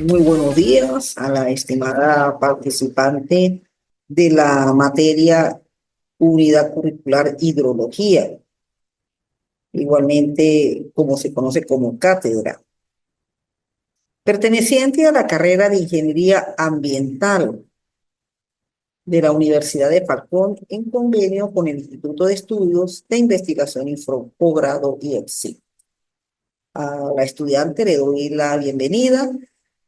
Muy buenos días a la estimada participante de la materia Unidad Curricular Hidrología, igualmente como se conoce como cátedra, perteneciente a la carrera de Ingeniería Ambiental de la Universidad de Falcón en convenio con el Instituto de Estudios de Investigación y Posgrado IEPSI. A la estudiante le doy la bienvenida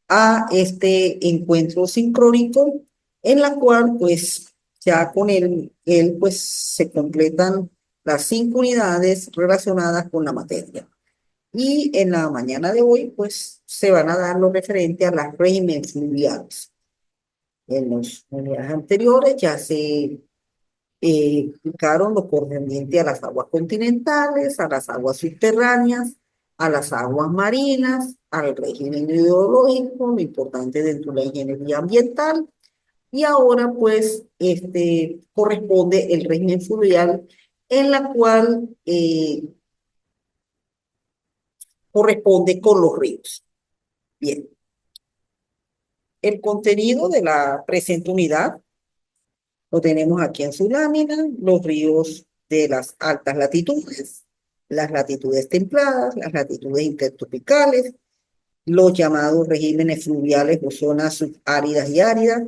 a este encuentro sincrónico en la cual pues ya con él pues se completan las 5 unidades relacionadas con la materia. Y en la mañana de hoy pues se van a dar lo referente a las regímenes fluviales. En las unidades anteriores ya se explicaron lo correspondiente a las aguas continentales, a las aguas subterráneas, a las aguas marinas, al régimen hidrológico, lo importante dentro de la ingeniería ambiental, y ahora pues corresponde el régimen fluvial en la cual corresponde con los ríos. Bien, el contenido de la presente unidad lo tenemos aquí en su lámina: los ríos de las altas latitudes, las latitudes templadas, las latitudes intertropicales, los llamados regímenes fluviales o zonas subáridas y áridas,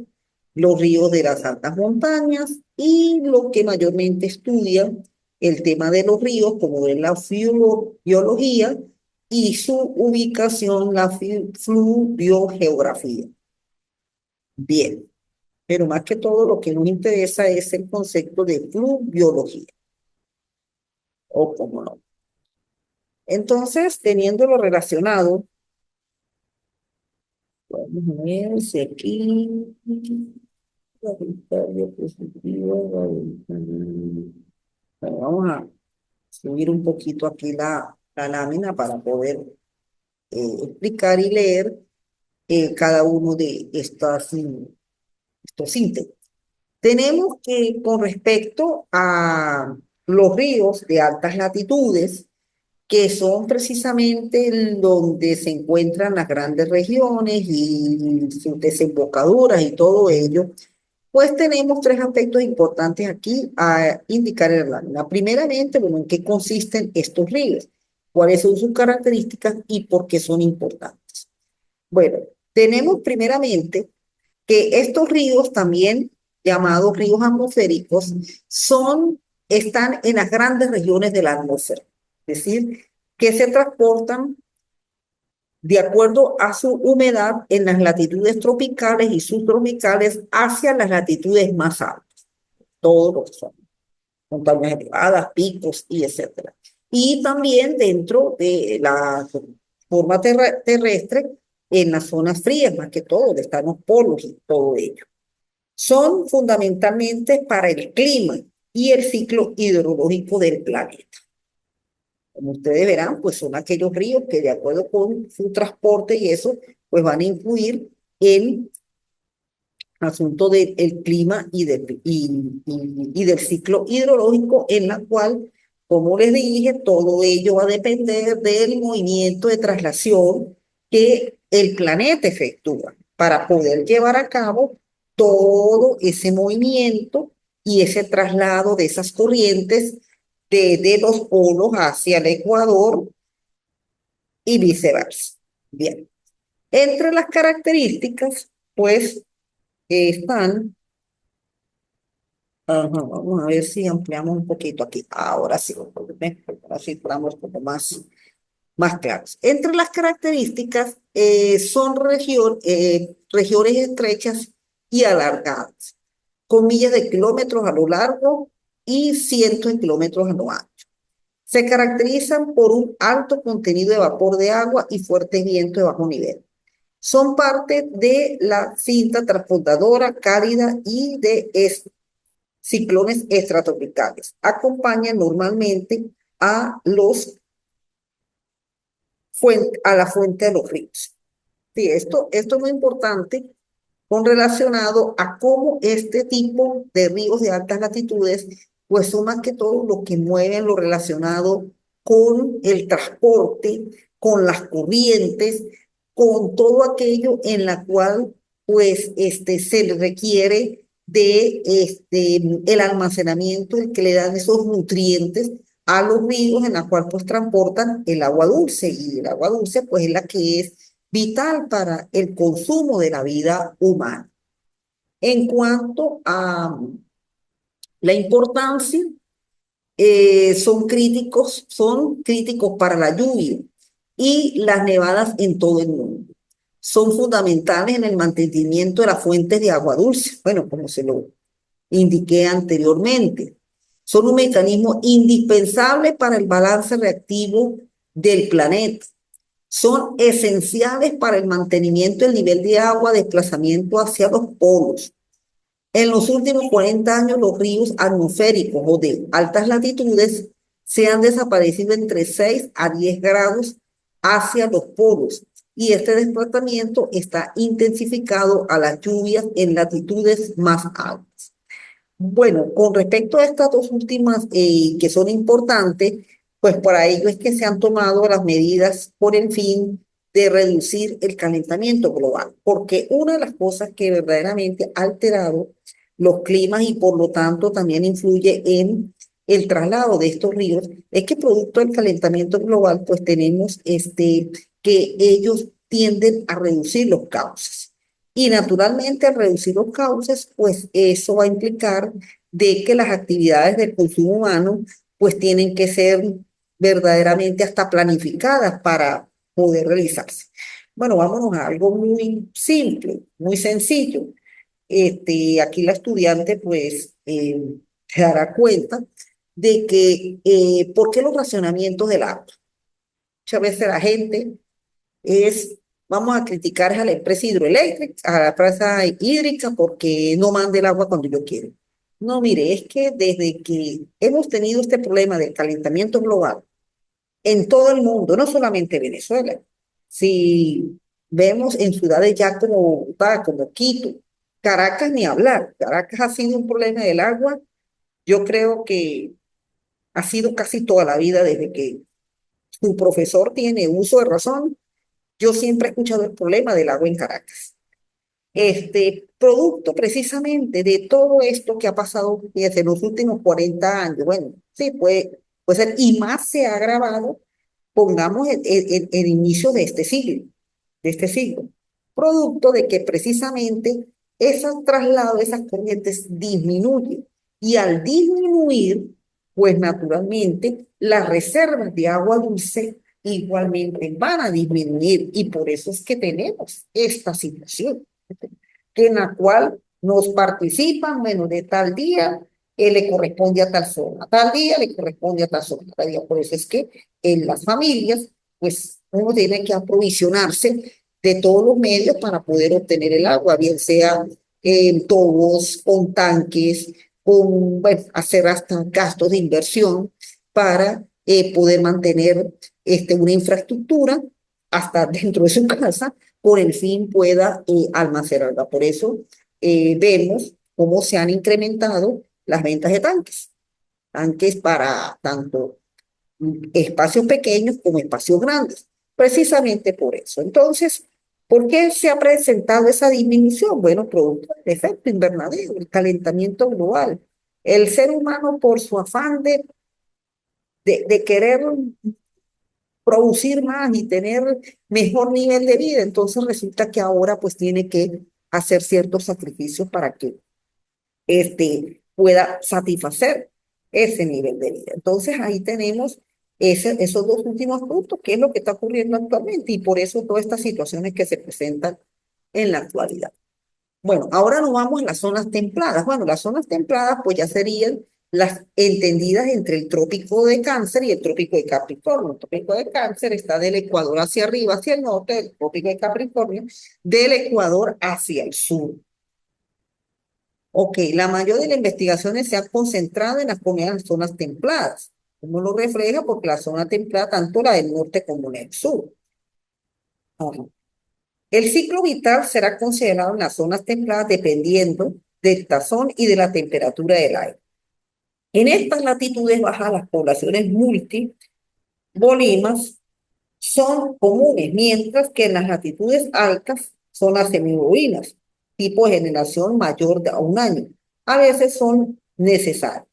los ríos de las altas montañas y lo que mayormente estudia el tema de los ríos, como es la biología y su ubicación, la fluviogeografía. Bien. Pero más que todo lo que nos interesa es el concepto de fluviología, o cómo no. Entonces, teniéndolo relacionado, vamos a ver si aquí, bueno, vamos a subir un poquito aquí la lámina para poder explicar y leer cada uno de estos síntesis. Tenemos que con respecto a los ríos de altas latitudes, que son precisamente donde se encuentran las grandes regiones y sus desembocaduras y todo ello, pues tenemos 3 aspectos importantes aquí a indicar en la lámina. Primeramente, bueno, ¿en qué consisten estos ríos? ¿Cuáles son sus características y por qué son importantes? Bueno, tenemos primeramente que estos ríos, también llamados ríos atmosféricos, están en las grandes regiones de la atmósfera, es decir, que se transportan de acuerdo a su humedad en las latitudes tropicales y subtropicales hacia las latitudes más altas, todos lo que son montañas elevadas, picos y etcétera. Y también dentro de la forma terrestre, en las zonas frías, más que todo, donde están los polos y todo ello. Son fundamentalmente para el clima y el ciclo hidrológico del planeta. Como ustedes verán, pues son aquellos ríos que de acuerdo con su transporte y eso, pues van a influir en el asunto del clima y del ciclo hidrológico, en la cual, como les dije, todo ello va a depender del movimiento de traslación que el planeta efectúa para poder llevar a cabo todo ese movimiento y ese traslado de esas corrientes desde los polos hacia el Ecuador y viceversa. Bien, entre las características, pues están, ajá, vamos a ver si ampliamos un poquito aquí. Ahora sí, ahora sí estamos como más claros. Entre las características son regiones estrechas y alargadas, con millas de kilómetros a lo largo y cientos de kilómetros a lo ancho. Se caracterizan por un alto contenido de vapor de agua y fuertes vientos de bajo nivel. Son parte de la cinta transportadora cálida y de ciclones extratropicales. Acompañan normalmente a la fuente de los ríos. Sí, esto es muy importante con relacionado a cómo este tipo de ríos de altas latitudes, pues son más que todo lo que mueven lo relacionado con el transporte, con las corrientes, con todo aquello en la cual pues se le requiere de el almacenamiento, el que le dan esos nutrientes a los ríos en la cual pues transportan el agua dulce y el agua dulce pues es la que es vital para el consumo de la vida humana. En cuanto a la importancia, son críticos para la lluvia y las nevadas en todo el mundo. Son fundamentales en el mantenimiento de las fuentes de agua dulce, bueno, como se lo indiqué anteriormente. Son un mecanismo indispensable para el balance reactivo del planeta. Son esenciales para el mantenimiento del nivel de agua, desplazamiento hacia los polos. En los últimos 40 años, los ríos atmosféricos o de altas latitudes se han desaparecido entre 6 a 10 grados hacia los polos y este desplazamiento está intensificado a las lluvias en latitudes más altas. Bueno, con respecto a estas dos últimas que son importantes, pues para ello es que se han tomado las medidas por el fin de reducir el calentamiento global, porque una de las cosas que verdaderamente ha alterado los climas y por lo tanto también influye en el traslado de estos ríos es que producto del calentamiento global, pues tenemos que ellos tienden a reducir los cauces. Y naturalmente al reducir los cauces, pues eso va a implicar de que las actividades del consumo humano pues tienen que ser verdaderamente hasta planificadas para poder realizarse. Bueno, vámonos a algo muy simple, muy sencillo. Aquí la estudiante pues se dará cuenta de que ¿por qué los racionamientos del agua? Muchas veces la gente vamos a criticar a la empresa hidroeléctrica, a la empresa hídrica porque no manda el agua cuando yo quiero. No, mire, es que desde que hemos tenido este problema del calentamiento global en todo el mundo, no solamente Venezuela, si vemos en ciudades ya como Bogotá, como Quito, Caracas ni hablar, Caracas ha sido un problema del agua, yo creo que ha sido casi toda la vida desde que su profesor tiene uso de razón. Yo siempre he escuchado el problema del agua en Caracas. Producto precisamente de todo esto que ha pasado desde los últimos 40 años, bueno, sí, puede ser, y más se ha agravado, pongamos el inicio de este siglo, producto de que precisamente ese traslado, esas corrientes disminuyen, y al disminuir, pues naturalmente las reservas de agua dulce igualmente van a disminuir, y por eso es que tenemos esta situación en la cual nos participan, bueno, de tal día le corresponde a tal zona, tal día le corresponde a tal zona, tal día. Por eso es que en las familias, pues uno tiene que aprovisionarse de todos los medios para poder obtener el agua, bien sea en tubos, con tanques, con, bueno, hacer hasta gastos de inversión para poder mantener una infraestructura hasta dentro de su casa por el fin pueda almacenarla. Por eso vemos cómo se han incrementado las ventas de tanques, tanques para tanto espacios pequeños como espacios grandes, precisamente por eso. Entonces, ¿por qué se ha presentado esa disminución? Bueno, producto del efecto invernadero, el calentamiento global. El ser humano, por su afán de querer producir más y tener mejor nivel de vida. Entonces resulta que ahora pues tiene que hacer ciertos sacrificios para que pueda satisfacer ese nivel de vida. Entonces ahí tenemos esos dos últimos puntos, que es lo que está ocurriendo actualmente y por eso todas estas situaciones que se presentan en la actualidad. Bueno, ahora nos vamos a las zonas templadas. Bueno, las zonas templadas pues ya serían las entendidas entre el trópico de Cáncer y el trópico de Capricornio. El trópico de Cáncer está del Ecuador hacia arriba, hacia el norte, el trópico de Capricornio, del Ecuador hacia el sur. Ok, la mayoría de las investigaciones se ha concentrado en las zonas templadas, como lo refleja porque la zona templada, tanto la del norte como la del sur. Ajá. El ciclo vital será considerado en las zonas templadas dependiendo del tazón y de la temperatura del aire. En estas latitudes bajas, las poblaciones multibolimas son comunes, mientras que en las latitudes altas son las semibovinas, tipo de generación mayor de a un año. A veces son necesarias.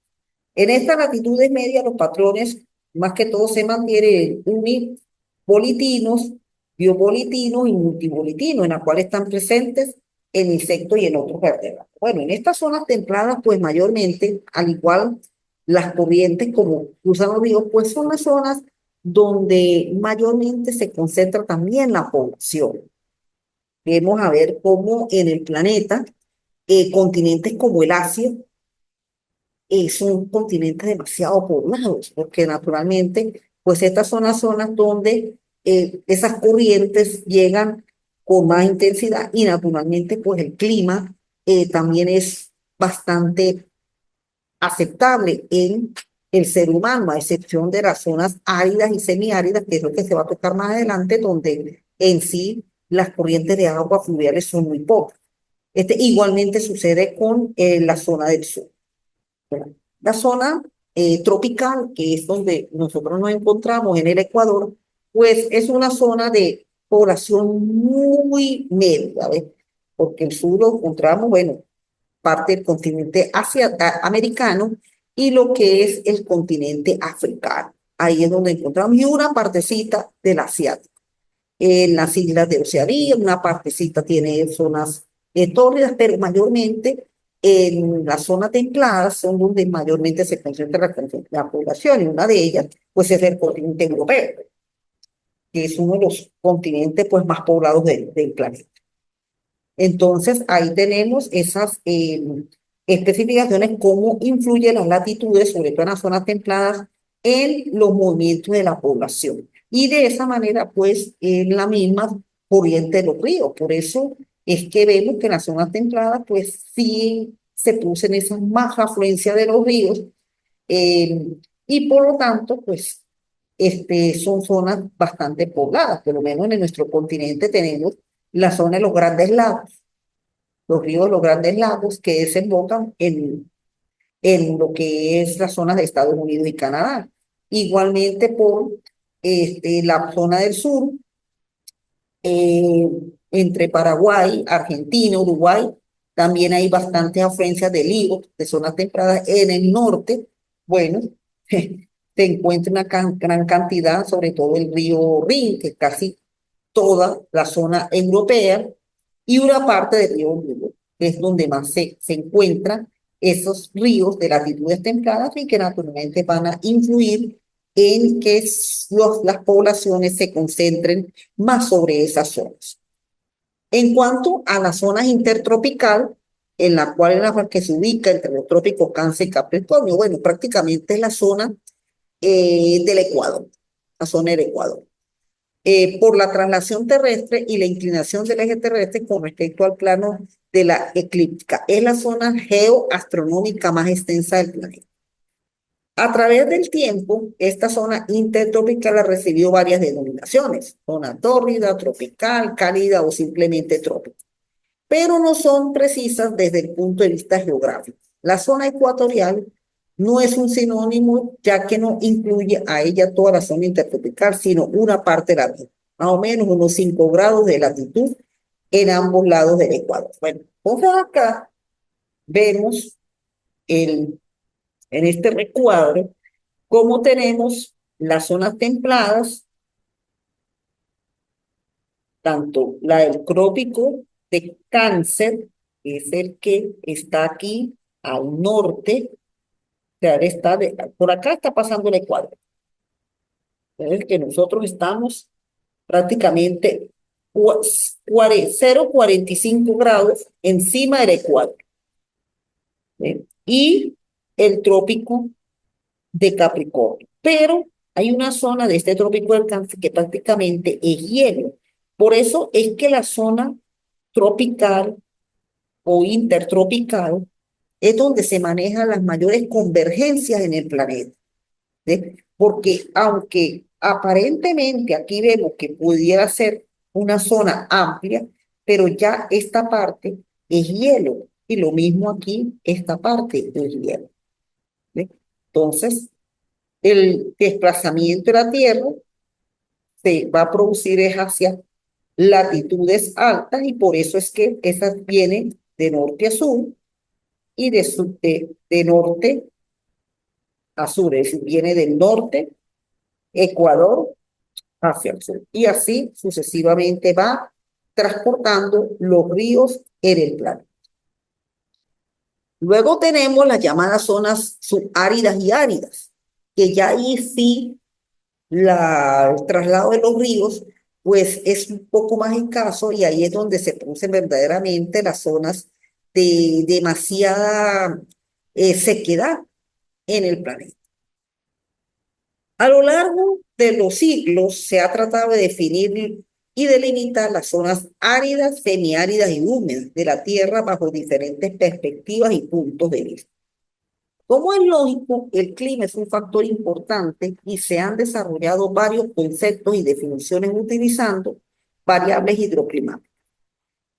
En estas latitudes medias los patrones más que todo se mantienen univolitinos, biovolitinos y multivolitinos, en las cuales están presentes en insectos y en otros vertebrados. Bueno, en estas zonas templadas, pues mayormente, al igual las corrientes como cruzan los ríos, pues son las zonas donde mayormente se concentra también la población. Vamos a ver cómo en el planeta, continentes como el Asia, son continentes demasiado poblados, porque naturalmente, pues estas son las zonas donde esas corrientes llegan con más intensidad y naturalmente, pues el clima también es bastante aceptable en el ser humano, a excepción de las zonas áridas y semiáridas, que es lo que se va a tocar más adelante, donde en sí las corrientes de agua fluviales son muy pocas. Igualmente sucede con la zona del sur. La zona tropical, que es donde nosotros nos encontramos en el Ecuador, pues es una zona de población muy media, ¿ves? Porque el sur lo encontramos, bueno, parte del continente americano y lo que es el continente africano. Ahí es donde encontramos y una partecita del asiático. En las islas de Oceanía, una partecita tiene zonas tórridas, pero mayormente en las zonas templadas son donde mayormente se concentra la población, y una de ellas pues es el continente europeo, que es uno de los continentes pues más poblados del planeta. Entonces, ahí tenemos esas especificaciones, cómo influyen las latitudes, sobre todo en las zonas templadas, en los movimientos de la población. Y de esa manera, pues, en la misma corriente de los ríos. Por eso es que vemos que en las zonas templadas, pues, sí se producen esas más afluencias de los ríos, eh, y por lo tanto, pues, son zonas bastante pobladas. Por lo menos en nuestro continente tenemos la zona de los grandes lagos, los ríos, los grandes lagos que desembocan en lo que es la zona de Estados Unidos y Canadá. Igualmente por la zona del sur, eh, entre Paraguay, Argentina, Uruguay, también hay bastantes afluencias de ríos de zonas templadas. En el norte, bueno, se encuentra una gran cantidad, sobre todo el río Rin, que casi toda la zona europea, y una parte del río Lugo, que es donde más se encuentran esos ríos de latitudes templadas y que naturalmente van a influir en que las poblaciones se concentren más sobre esas zonas. En cuanto a las zonas intertropical, en la cual que se ubica entre los trópicos Cáncer y Capricornio, bueno, prácticamente es la zona del Ecuador, la zona del Ecuador, por la traslación terrestre y la inclinación del eje terrestre con respecto al plano de la eclíptica. Es la zona geoastronómica más extensa del planeta. A través del tiempo, esta zona intertropical ha recibido varias denominaciones: zona tórrida, tropical, cálida o simplemente trópica, pero no son precisas desde el punto de vista geográfico. La zona ecuatorial no es un sinónimo, ya que no incluye a ella toda la zona intertropical, sino una parte de la misma, más o menos unos 5 grados de latitud en ambos lados del Ecuador. Bueno, entonces acá vemos en este recuadro cómo tenemos las zonas templadas, tanto la del trópico de Cáncer, que es el que está aquí al norte, o sea, por acá está pasando el Ecuador, es el que nosotros estamos prácticamente 0,45 grados encima del Ecuador, ¿sí? Y el trópico de Capricornio. Pero hay una zona de este trópico del Cáncer que prácticamente es hielo. Por eso es que la zona tropical o intertropical es donde se manejan las mayores convergencias en el planeta, ¿sí? Porque aunque aparentemente aquí vemos que pudiera ser una zona amplia, pero ya esta parte es hielo y lo mismo aquí, esta parte es hielo, ¿sí? Entonces, el desplazamiento de la Tierra se va a producir es hacia latitudes altas y por eso es que esas vienen de norte a sur y de norte a sur, es decir, viene del norte, Ecuador, hacia el sur. Y así sucesivamente va transportando los ríos en el planeta. Luego tenemos las llamadas zonas subáridas y áridas, que ya ahí sí el traslado de los ríos pues es un poco más escaso y ahí es donde se producen verdaderamente las zonas de demasiada sequedad en el planeta. A lo largo de los siglos se ha tratado de definir y delimitar las zonas áridas, semiáridas y húmedas de la Tierra bajo diferentes perspectivas y puntos de vista. Como es lógico, el clima es un factor importante y se han desarrollado varios conceptos y definiciones utilizando variables hidroclimáticas,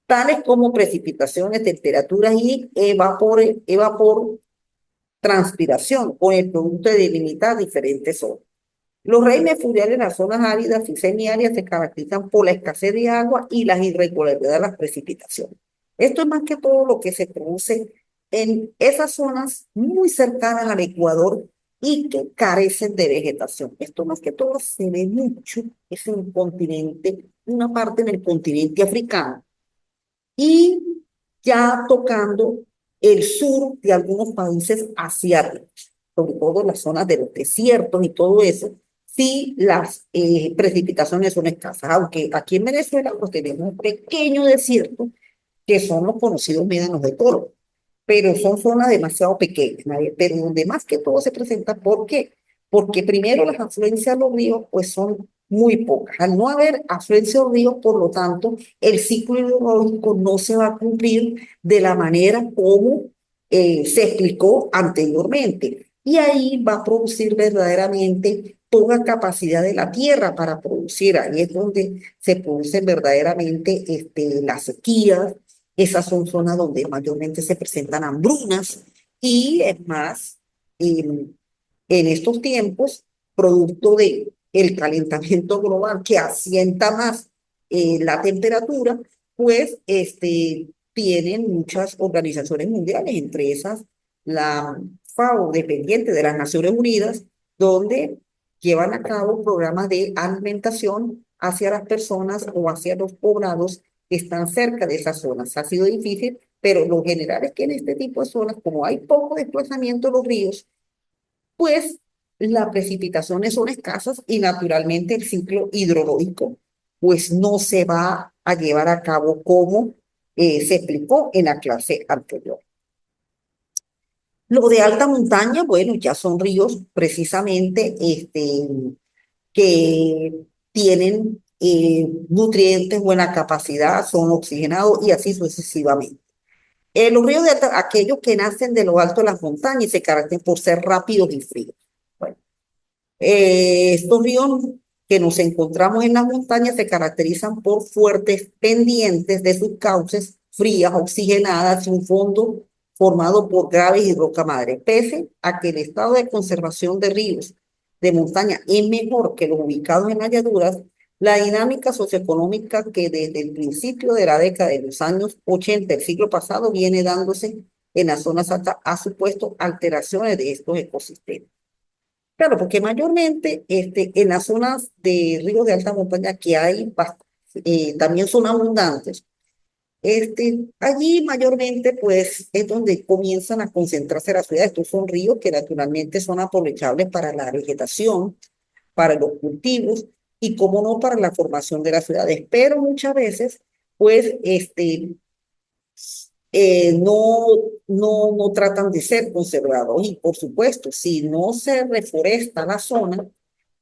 tales como precipitaciones, temperaturas y evapotranspiración, con el producto de delimitar diferentes zonas. Los regímenes fluviales en las zonas áridas y semiáridas se caracterizan por la escasez de agua y las irregularidades de las precipitaciones. Esto es más que todo lo que se produce en esas zonas muy cercanas al Ecuador y que carecen de vegetación. Esto más que todo se ve mucho, es en el continente, una parte en el continente africano y ya tocando el sur de algunos países asiáticos, sobre todo las zonas de los desiertos y todo eso, sí las precipitaciones son escasas, aunque aquí en Venezuela pues tenemos un pequeño desierto que son los conocidos médanos de Toro, pero son zonas demasiado pequeñas, pero donde más que todo se presenta, ¿por qué? Porque primero las afluencias a los ríos pues son muy pocas. Al no haber afluencia a los ríos, por lo tanto, el ciclo hidrológico no se va a cumplir de la manera como se explicó anteriormente. Y ahí va a producir verdaderamente poca capacidad de la tierra para producir. Ahí es donde se producen verdaderamente las sequías. Esas son zonas donde mayormente se presentan hambrunas y es más, en, en estos tiempos, producto de el calentamiento global que asienta más la temperatura, pues tienen muchas organizaciones mundiales, entre esas la FAO, dependiente de las Naciones Unidas, donde llevan a cabo programas de alimentación hacia las personas o hacia los poblados que están cerca de esas zonas. Ha sido difícil, pero lo general es que en este tipo de zonas, como hay poco desplazamiento de los ríos, pues las precipitaciones son escasas y naturalmente el ciclo hidrológico pues no se va a llevar a cabo como se explicó en la clase anterior. Lo de alta montaña, bueno, ya son ríos precisamente que tienen nutrientes, buena capacidad, son oxigenados y así sucesivamente. Los ríos de alta, aquellos que nacen de lo alto de las montañas y se caracterizan por ser rápidos y fríos. Bueno, estos ríos que nos encontramos en las montañas se caracterizan por fuertes pendientes de sus cauces, frías, oxigenadas y un fondo formado por graves y roca madre. Pese a que el estado de conservación de ríos de montaña es mejor que los ubicados en las llanuras, la dinámica socioeconómica que desde el principio de la década de los años 80 del siglo pasado viene dándose en las zonas altas ha supuesto alteraciones de estos ecosistemas. Claro, porque mayormente en las zonas de ríos de alta montaña que hay también son abundantes. Allí mayormente pues es donde comienzan a concentrarse las ciudades. Estos son ríos que naturalmente son aprovechables para la vegetación, para los cultivos y como no para la formación de las ciudades. Pero muchas veces pues no tratan de ser conservados. Y por supuesto, si no se reforesta la zona,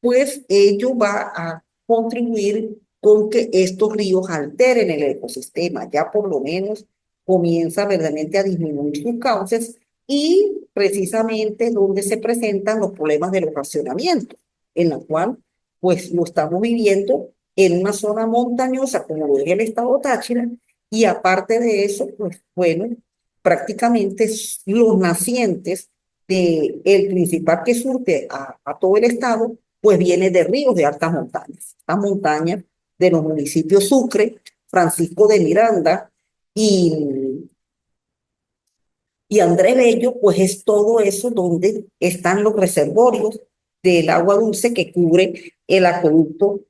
pues ello va a contribuir con que estos ríos alteren el ecosistema. Ya por lo menos comienza verdaderamente a disminuir sus cauces y precisamente donde se presentan los problemas de los racionamientos, en la cual pues lo estamos viviendo en una zona montañosa como lo es el estado Táchira, y aparte de eso, pues bueno, prácticamente los nacientes del principal que surte a todo el estado, pues viene de ríos de altas montañas. Estas montañas de los municipios Sucre, Francisco de Miranda y, y André Bello, pues es todo eso donde están los reservorios del agua dulce que cubre el acueducto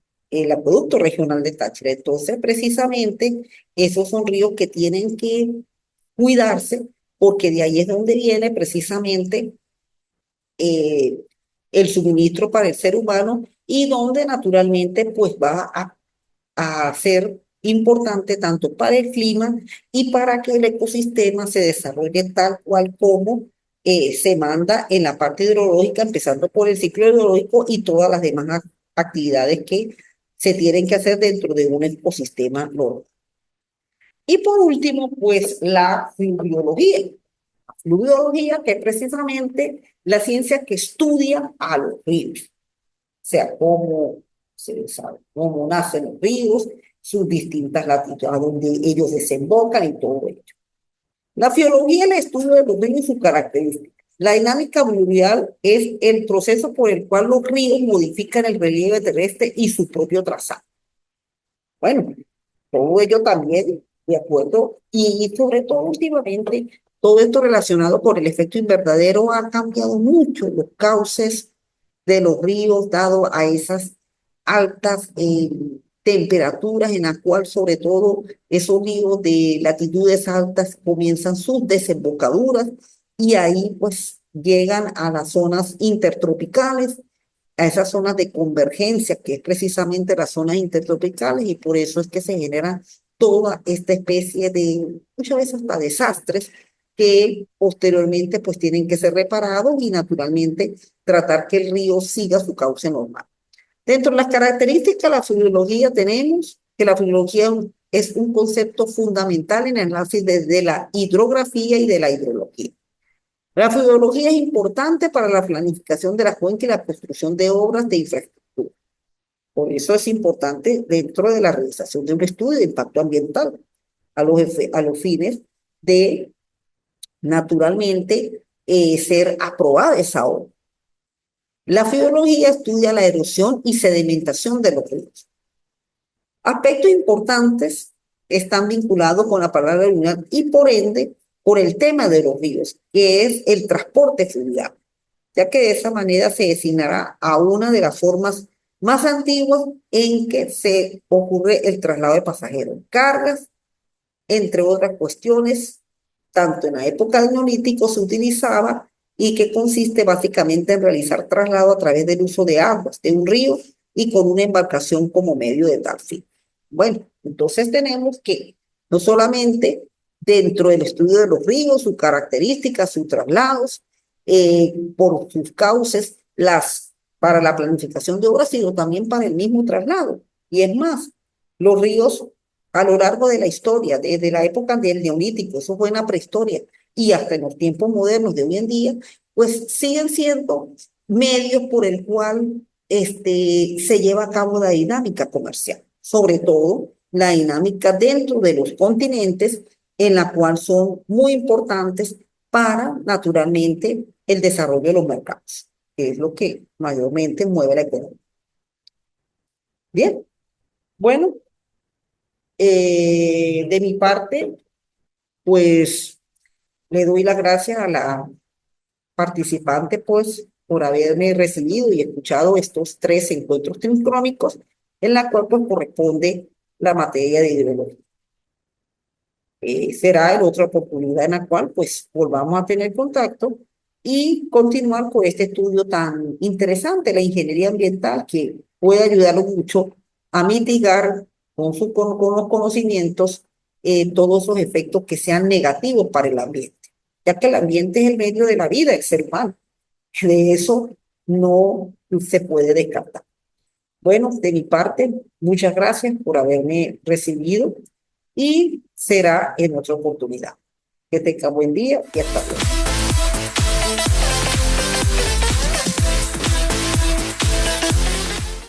regional de Táchira. Entonces, precisamente, esos son ríos que tienen que cuidarse porque de ahí es donde viene precisamente eh, el suministro para el ser humano y donde naturalmente pues va a ser importante tanto para el clima y para que el ecosistema se desarrolle tal cual como se manda en la parte hidrológica, empezando por el ciclo hidrológico y todas las demás actividades que se tienen que hacer dentro de un ecosistema normal. Y por último, pues la fluviología. La fluviología, que es precisamente la ciencia que estudia a los ríos, o sea, cómo se sabe, cómo nacen los ríos, sus distintas latitudes, a donde ellos desembocan y todo ello. La geología es el estudio de los ríos y sus características. La dinámica fluvial es el proceso por el cual los ríos modifican el relieve terrestre y su propio trazado. Bueno, todo ello también, de acuerdo, y sobre todo últimamente, todo esto relacionado con el efecto invernadero ha cambiado mucho los cauces de los ríos, dado a esas altas temperaturas en las cuales sobre todo esos ríos de latitudes altas comienzan sus desembocaduras y ahí pues llegan a las zonas intertropicales, a esas zonas de convergencia, que es precisamente las zonas intertropicales, y por eso es que se genera toda esta especie de, muchas veces hasta desastres, que posteriormente pues tienen que ser reparados y naturalmente tratar que el río siga su cauce normal. Dentro de las características de la fluviología tenemos que la fluviología es un concepto fundamental en el análisis de la hidrografía y de la hidrología. La fluviología es importante para la planificación de la cuenca y la construcción de obras de infraestructura. Por eso es importante dentro de la realización de un estudio de impacto ambiental a los fines de, naturalmente, ser aprobada esa obra. La fluviología estudia la erosión y sedimentación de los ríos. Aspectos importantes están vinculados con la palabra lunar y por ende por el tema de los ríos, que es el transporte fluvial, ya que de esa manera se designará a una de las formas más antiguas en que se ocurre el traslado de pasajeros, cargas, entre otras cuestiones, tanto en la época del Neolítico se utilizaba y que consiste básicamente en realizar traslado a través del uso de aguas de un río y con una embarcación como medio de tal fin. Bueno, entonces tenemos que no solamente dentro del estudio de los ríos, sus características, sus traslados, por sus cauces, para la planificación de obras, sino también para el mismo traslado. Y es más, los ríos a lo largo de la historia, desde la época del Neolítico, eso fue en la prehistoria, y hasta en los tiempos modernos de hoy en día, pues siguen siendo medios por el cual se lleva a cabo la dinámica comercial, sobre todo la dinámica dentro de los continentes, en la cual son muy importantes para, naturalmente, el desarrollo de los mercados, que es lo que mayormente mueve la economía. Bien, bueno, de mi parte, pues le doy las gracias a la participante, pues, por haberme recibido y escuchado estos 3 encuentros sincrónicos, en la cual pues corresponde la materia de hidrología. Será en otra oportunidad en la cual pues volvamos a tener contacto y continuar con este estudio tan interesante, la ingeniería ambiental, que puede ayudarnos mucho a mitigar con los conocimientos todos esos efectos que sean negativos para el ambiente, ya que el ambiente es el medio de la vida del ser humano. De eso no se puede descartar. Bueno, de mi parte, muchas gracias por haberme recibido y será en otra oportunidad. Que tenga buen día y hasta luego.